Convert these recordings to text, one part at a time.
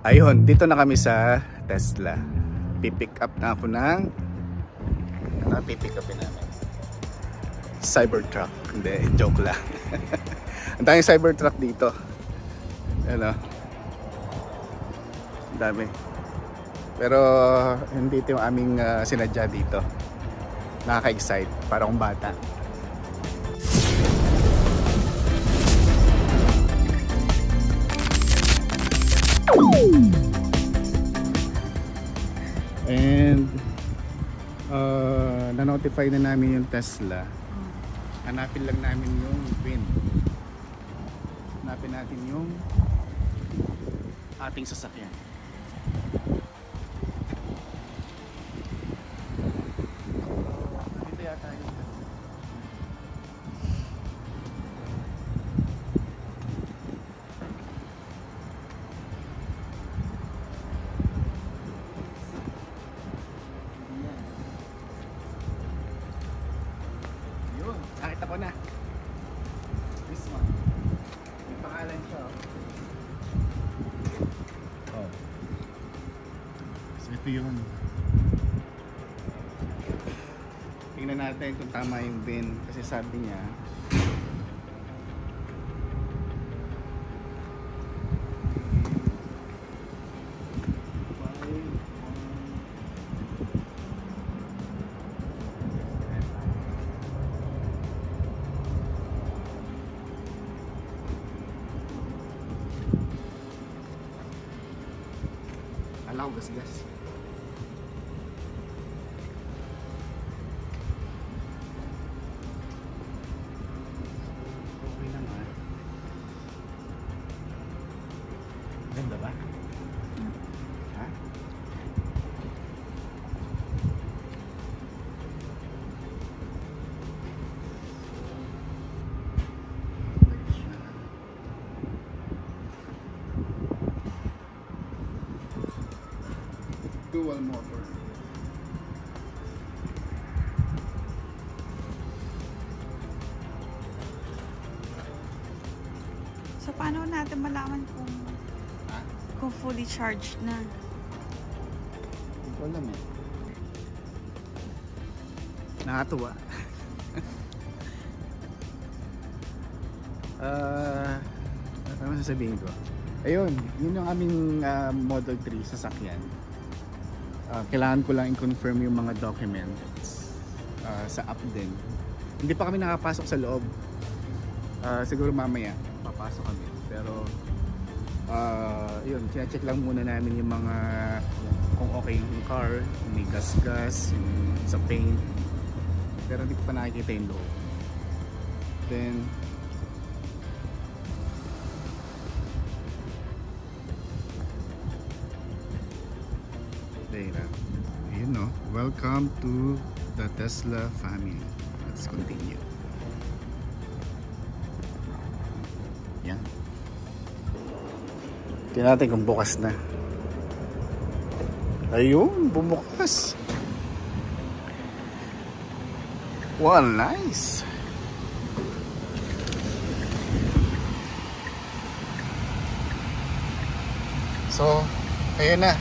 Ayun, dito na kami sa Tesla. Pipick up na ako ng pipick upin namin Cybertruck. Hindi, joke lang. Ang daming Cybertruck dito. Ano? Ang dami. Pero hindi ito yung aming sinadya dito. Nakaka-excite, para akong bata. And na-notify na namin yung Tesla. Hanapin lang namin yung VIN. Hanapin natin yung ating sasakyan. Dito yata yun. Nakita ko na. This one. May pangalan siya. Oh. So ito yun. Tingnan natin kung tama yung VIN. Kasi sabi niya alaw gas-gas. Okay lang ha. Ganda ba? Ha? Dual motor. So paano natin malaman kung fully charged na? Hindi ko alam eh. Nakatuwa. Ano sasabihin ko? Ayun, yun yung aming Model 3 sasakyan. Kailangan ko lang i-confirm yung mga documents sa app din. Hindi pa kami nakapasok sa loob. Siguro mamaya papasok kami. Pero yun, check lang muna namin yung mga kung okay yung car, kung may gas-gas, sa paint. Pero hindi ko pa nakikita yung loob. Then ayun no, welcome to the Tesla family. Let's continue. Yan. Tingnan natin kung bukas na. Ayun, bumukas. Wow, nice. So, ayun na.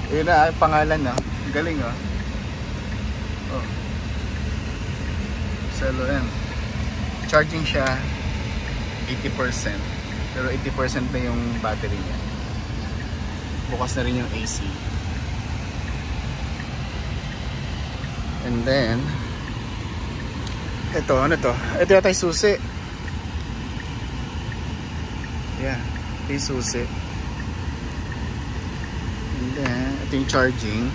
Yun na ang pangalan na. Galing oh. Oh. Celo M. Charging siya 80%. Pero 80% na yung battery niya. Bukas na rin yung AC. And then ito, ano to? Ito yata yung susi. Yeah, ito yung susi. And then ito yung charging.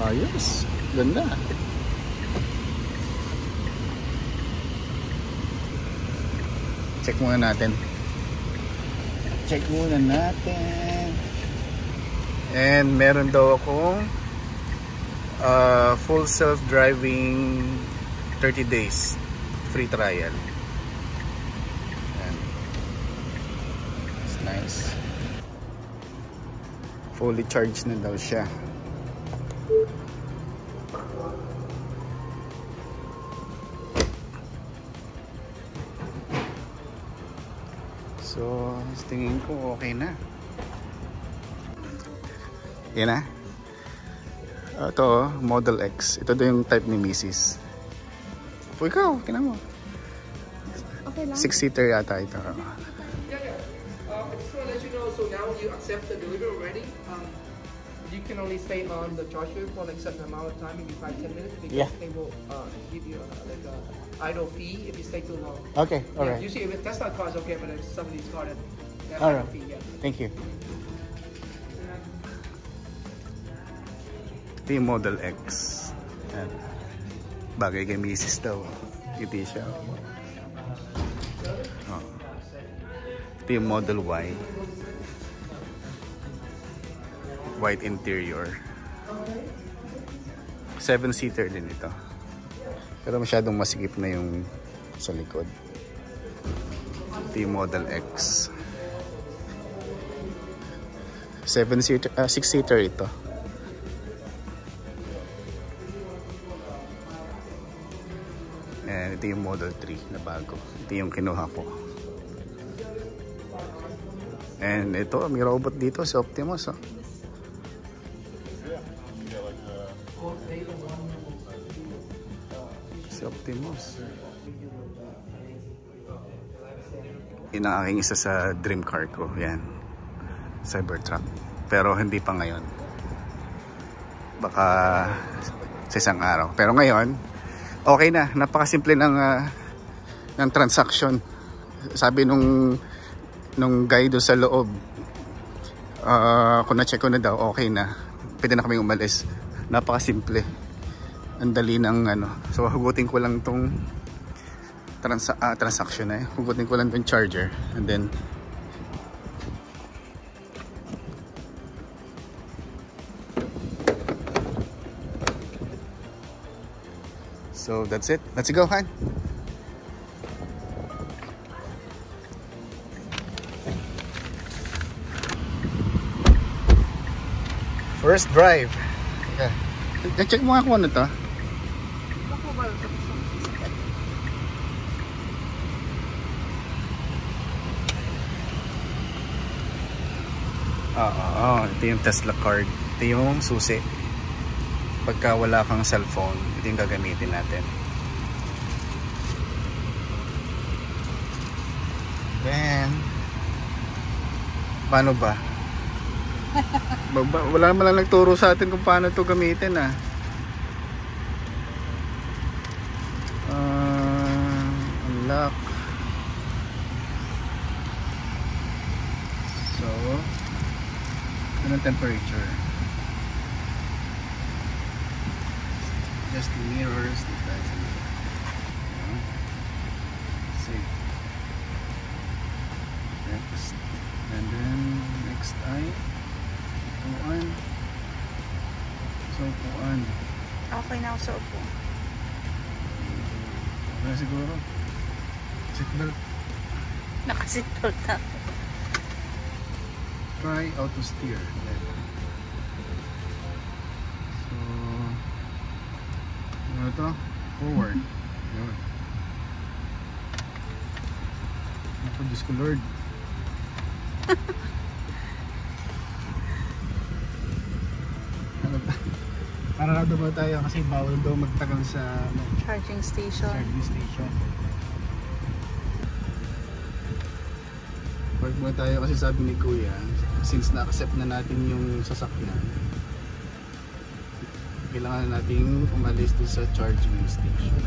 Ayos, ganda. Check muna natin. And meron daw akong full self-driving 30 days free trial. Ayan. It's nice. Fully charged na daw siya. So, tingin ko okay na. Yan na. Ito, Model X. Ito din yung type ni Mrs. O ikaw, tinan mo. Okay lang. 6-seater yata ito. Yeah, yeah. I just want to let you know, so now you accept the delivery already. You can only stay on the charger for like a certain amount of time, maybe 5-10 minutes, because Yeah. they will give you like a idle fee if you stay too long. Okay, Yeah, alright. usually if Tesla cars okay, but if some of these cars that Alright. idle fee, yeah. Thank you. Ito yung Model X. Yan. Bagay kay Mrs. daw. Iti siya. Oh. Ito yung Model Y. White interior. 7-seater din ito. Pero masyadong masikip na yung sa likod. Ito yung Model X. 7-seater, 6-seater ito. And ito yung Model 3 na bago. Ito yung kinuha ko. And ito, may robot dito si Optimus. Oh. Si Optimus. Yun ang aking isa sa dream car ko. Yan. Cybertruck. Pero hindi pa ngayon. Baka sa isang araw. Pero ngayon, okay na, napakasimple ng transaction. Sabi nung guy doon sa loob, kung na-check ko na daw, okay na. Pwede na kaming umalis. Napakasimple. Ang dali ng ano. So, hugutin ko lang tong transaction eh. Hugutin ko lang tong charger. And then, so that's it. Let's go, Han. First drive. Yeah. Check mo nga kung ano to. Ito yung Tesla card. Ito yung susi. Pagka wala kang cellphone, ito yung gagamitin natin. Then, paano ba? Wala naman lang nagturo sa atin kung paano ito gamitin ah. Unlock. So, ito ng temperature. Just mirrors the guys. Save. Next. And then next time. Upuan. So upuan. Okay na ako sa upo. Okay na siguro. Seatbelt. Nakaseatbelt na. Try auto steer. So, ano to? Forward. Yun. Ako, Diyos ko Lord. Para na daw tayo kasi bawal daw magtagal sa Charging station. charging station. Park muna tayo kasi sabi ni Kuya, since na-accept na natin yung sasakyan, kailangan nating umalis doon sa charging station.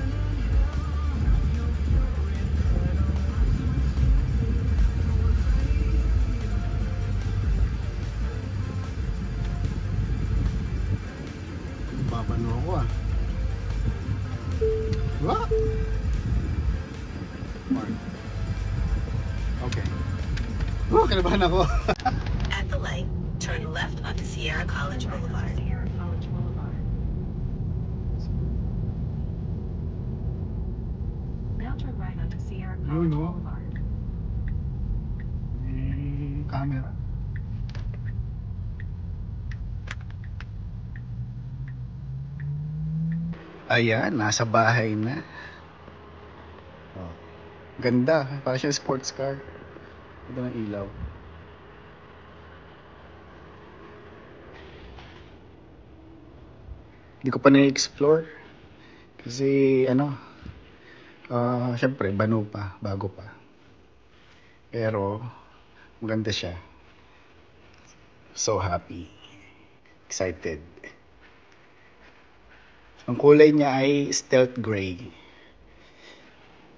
Babano ako ah. What? Mark. Okay. Oh, kinabahan ako. At the light, turn left onto Sierra College Boulevard. Now turn right onto Sierra College no. Boulevard. Camera. Ayan, nasa bahay na. Oh. Ganda, parang siya sports car. Ito ng ilaw. Hindi ko pa na-explore. Kasi syempre bago pa. Pero maganda siya. So happy. Excited. Ang kulay niya ay stealth gray.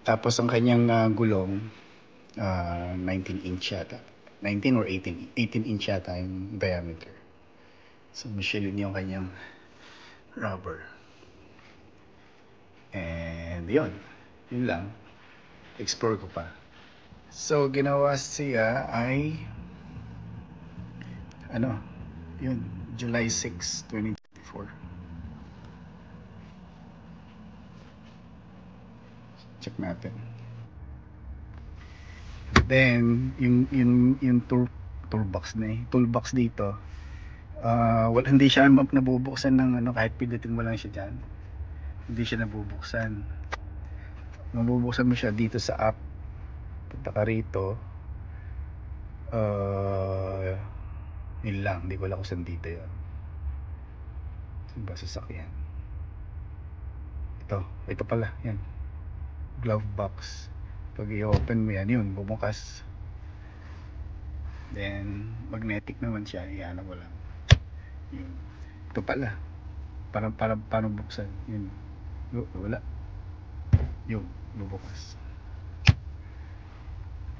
Tapos ang kanyang gulong 19 inch yata. 19 or 18 inch yata yung diameter. So Michelin yung kanyang rubber. And yun lang. Explore ko pa. So ginawa siya ay yun, July 6, 2024. Check natin. Then yung toolbox dito, hindi siya nabubuksan ng kahit pindutin mo lang siya diyan. Hindi siya nabubuksan. Mabubuksan mo siya dito sa app. Punta ka rito. Yun lang, hindi ko alam kung saan dito yun. Saan ba sasakyan? Ito pala, yan. Glove box. Pag i-open mo yan, yun, bumukas. Then, magnetic naman siya, iyan mo lang. Yun. Ito pala. Paano buksan? Yun. Wala. Yun, bubukas.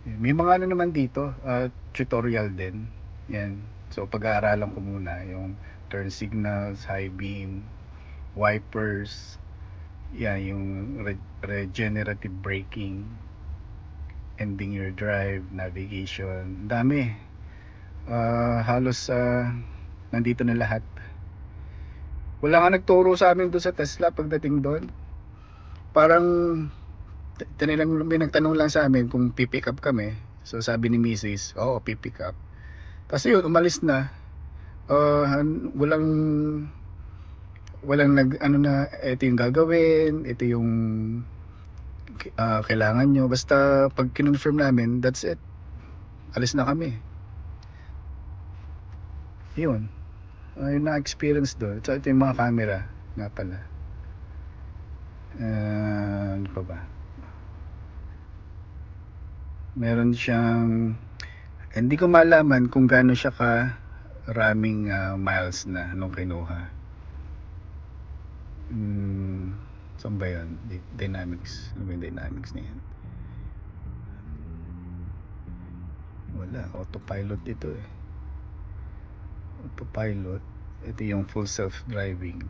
Yun. May mga naman dito, tutorial din. Yan. So pag-aaralan ko muna yung turn signals, high beam, wipers, yung regenerative braking, ending your drive, navigation, dami. Halos nandito na lahat. Wala nga nagturo sa amin doon sa Tesla pagdating doon. Parang may nagtanong lang sa amin kung pipick up kami. So sabi ni Mrs., oo, pipick up. Tapos yun, umalis na. Walang ito yung gagawin, ito yung kailangan nyo. Basta pag kinonfirm namin, that's it. Alis na kami. Yun. Yung na-experience doon. So ito yung mga camera nga pala. Ano pa ba? Meron siyang, hindi ko malaman kung gaano siya raming miles na nung kinuha. Saan ba yun? Dynamics. Ano ba yung dynamics na yan? Wala. Autopilot ito eh. Autopilot. Ito yung full self-driving.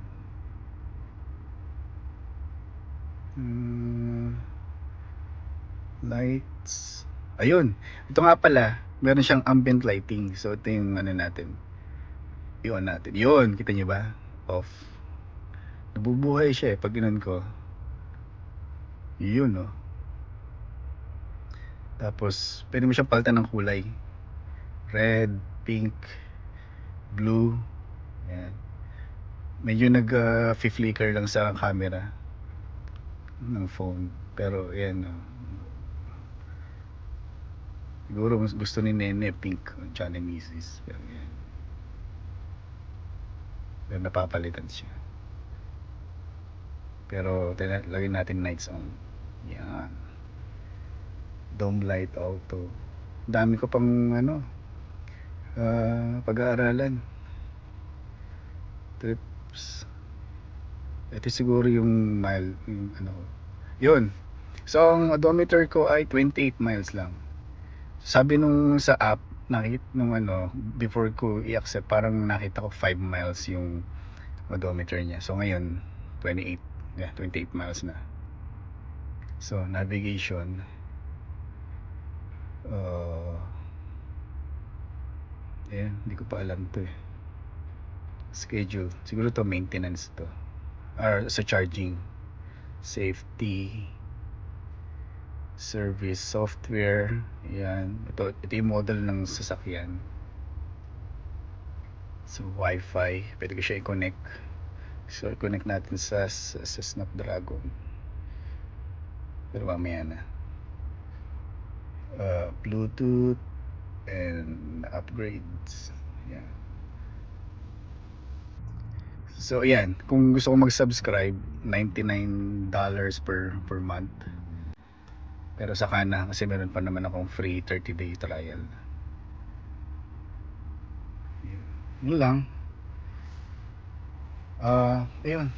Lights. Ayun. Ito nga pala. Meron siyang ambient lighting. So ito yung natin. I-on natin. Yun. Kita nyo ba? Off. Nabubuhay siya eh. Pag inon ko. Yun oh. Tapos pwede mo siyang palitan ng kulay. Red, pink, blue. Yan. Medyo nag-flicker lang sa camera ng phone. Pero yan oh. Siguro gusto ni Nene pink tsaka ni Mrs. Pero yan. Pero napapalitan siya. Pero lagyan natin lights on. Yan. Dome light auto. Dami ko pang pag-aaralan. Trips. Ito siguro yung mile yun. So ang odometer ko ay 28 miles lang. Sabi nung sa app, before ko i-accept, parang nakita ko 5 miles yung odometer niya. So ngayon 28 miles na. So navigation, hindi ko pa alam to eh. Schedule, siguro to maintenance to, or sa charging, safety, service, software. Yan, ito yung model ng sasakyan. So Wi-Fi, pwede ko siya i-connect. So i-connect natin sa Snapdragon. Pero mamaya na. Bluetooth, and upgrades. Yeah. So ayan, kung gusto ko mag-subscribe, $99 per month. Pero saka na kasi meron pa naman akong free 30-day trial. Yun lang. Ayun.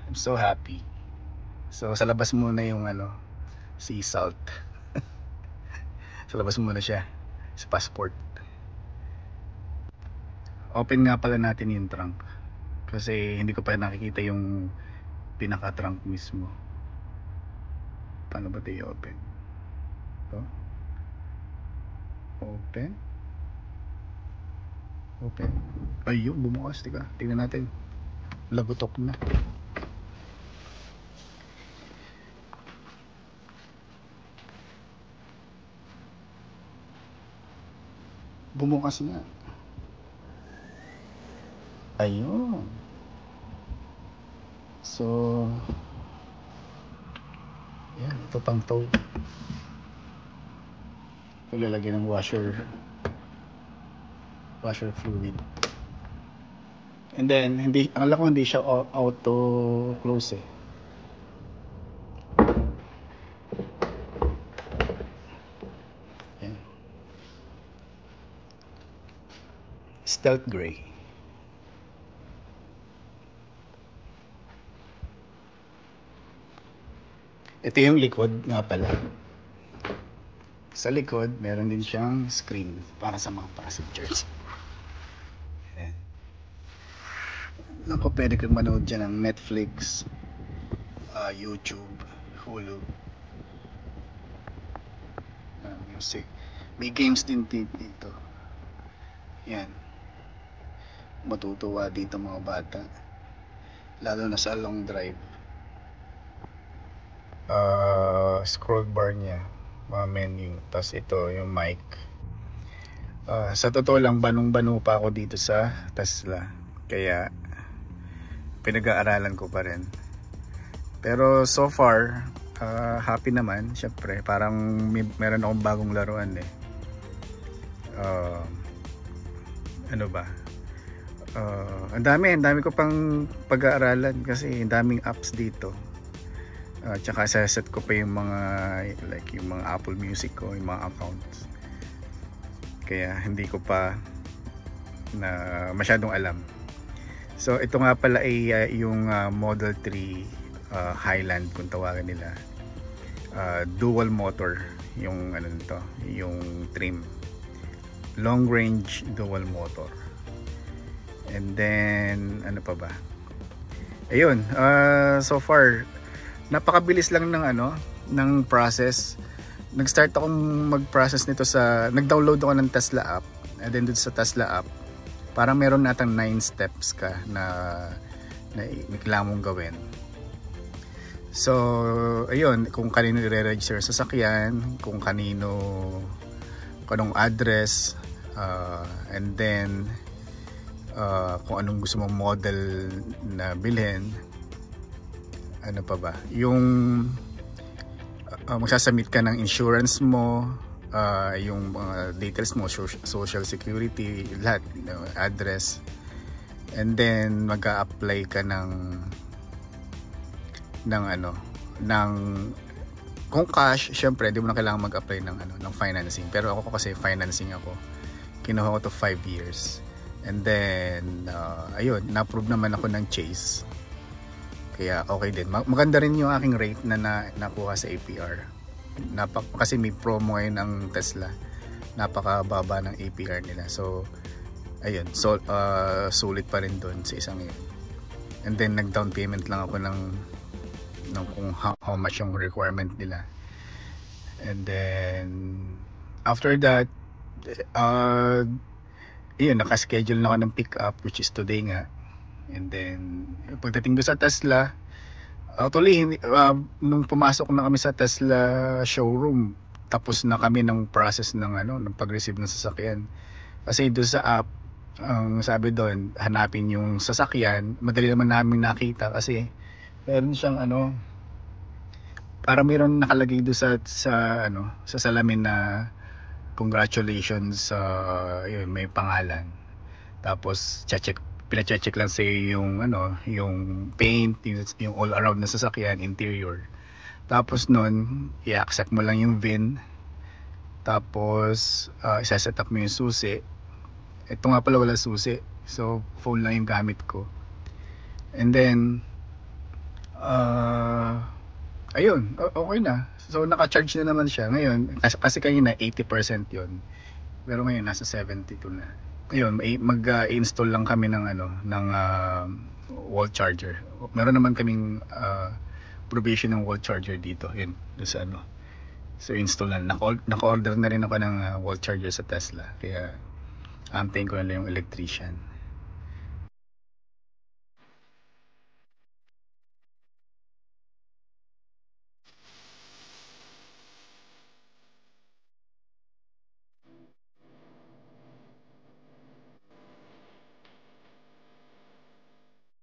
I'm so happy. So sa labas muna yung sea salt. Sa labas muna siya sa passport. Open nga pala natin yung trunk kasi hindi ko pa nakikita yung pinaka trunk mismo. Paano ba ito i-open? Ito. Open. Ayun, bumukas. Tingnan natin. Lagutok na. Bumukas na. Ayun. So yan, ito pang tow. Ito lalagyan ng washer fluid. And then akala ko hindi siya auto close eh. Yan. Stealth gray. Ito yung likod nga pala. Sa likod, meron din siyang screen para sa mga passengers. Ayan. Ako, pwede kang manood dyan ng Netflix, YouTube, Hulu, music. May games din dito. Yan. Matutuwa dito mga bata. Lalo na sa long drive. Scroll bar niya, mga menu, tas ito yung mic. Sa totoo lang, banong-bano pa ako dito sa Tesla, kaya pinag-aaralan ko pa rin. Pero so far happy naman. Syempre parang meron akong bagong laruan eh. Ano ba, ang dami ko pang pag-aaralan kasi ang daming apps dito. Tsaka set ko pa yung mga yung mga Apple Music ko, yung mga accounts. Kaya hindi ko pa na masyadong alam. So ito nga pala ay yung Model 3 Highland kung tawagan nila. Dual motor yung nito, yung trim. Long range dual motor. And then ano pa ba? Ayun, so far napakabilis lang ng process. Nag-start akong mag-process nito nag-download ako ng Tesla app. And then dito sa Tesla app, parang meron natang 9 steps ka na kailangan mong gawin. So, ayun, kung kanino i-register sa sasakyan, kung anong address, and then kung anong gusto mong model na bilhin. Ano pa ba? Yung magsasubmit ka ng insurance mo, yung mga details mo, social security, lahat, address. And then mag-a-apply ka ng kung cash, syempre di mo na kailangan mag-apply ng financing. Pero ako kasi financing ako. Kinuha ko to 5 years. And then ayun, na-approve naman ako ng Chase. Kaya okay din. Maganda rin yung aking rate na nakuha sa APR. Kasi may promo ngayon ng Tesla. Napakababa ng APR nila. So, ayun. So, sulit pa rin doon sa isang yun. And then, nag-down payment lang ako ng kung how much yung requirement nila. And then, after that, yun, nakaschedule na ako ng pick up, which is today nga. And then pagdating doon sa Tesla, actually nung pumasok na kami sa Tesla showroom, tapos na kami ng process ng pag-receive ng sasakyan. Kasi doon sa app, ang sabi doon, hanapin yung sasakyan. Madali naman namin nakita kasi meron siyang para mayroon nakalagay doon sa salamin na congratulations, yun, may pangalan. Tapos pina-check lang sa yung yung paint, yung all around na sasakyan, interior. Tapos nun, i-accept mo lang yung VIN. Tapos isa-set up mo yung susi. Ito nga pala wala susi, so phone lang yung gamit ko. And then ayun, okay na. So naka-charge na naman siya ngayon. Kasi kanina 80% yun, pero ngayon nasa 72 na. Ayun, mag-install lang kami ng wall charger. Meron naman kaming provision ng wall charger dito, yun, sa so install na. Naka-order na rin ako ng wall charger sa Tesla, kaya antayin ko na lang yung electrician.